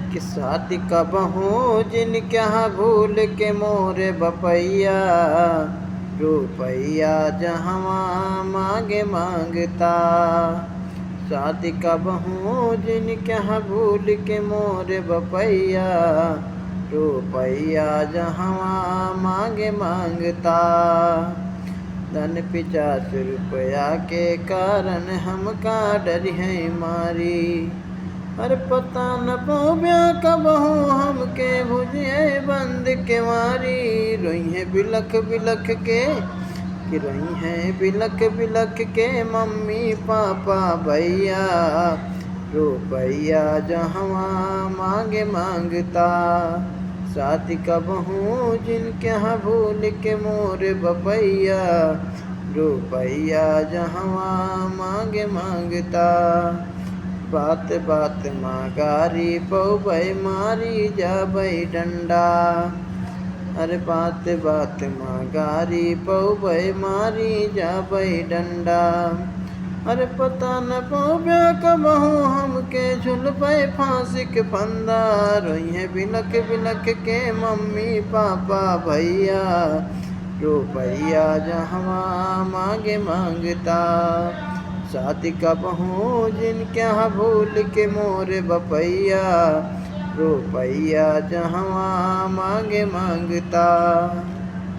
कि शादी कब हूँ जिन क्या भूल के मोरे बपैया, रुपैया जहवा मांगे मांगता। शादी कब हूँ जिन क्या भूल के मोरे बपैया, रुपैया जहवा मांगे मांगता। धन 50 रुपया के कारण हमका डरी है मारी, अरे पता न पौब्या कबहू हमके भुजिए बंद के मारी। रोई है बिलख बिलख के, कि रोई है बिलख बिलख के मम्मी पापा भैया, रुपैया जहवा मांगे मांगता। शादी कबहू जिनके भूल के मोरे बपैया, रुपैया जहवा मांगे मांगता। बात बात माँ गारी पौबै मारी जाबै डंडा, अरे बात बात माँ गारी पौबै मारी जाबै डंडा। अरे पता न पौब्या कबहू हमके झुलबै फांसी के फंदा। रोई है बिलख बिलख के मम्मी पापा भैया, रुपैया जहवा मांगे मांगता। शादी कबहू जिन क्या भूल के मोरे बपैया, रुपैया जहवा मांगे मांगता।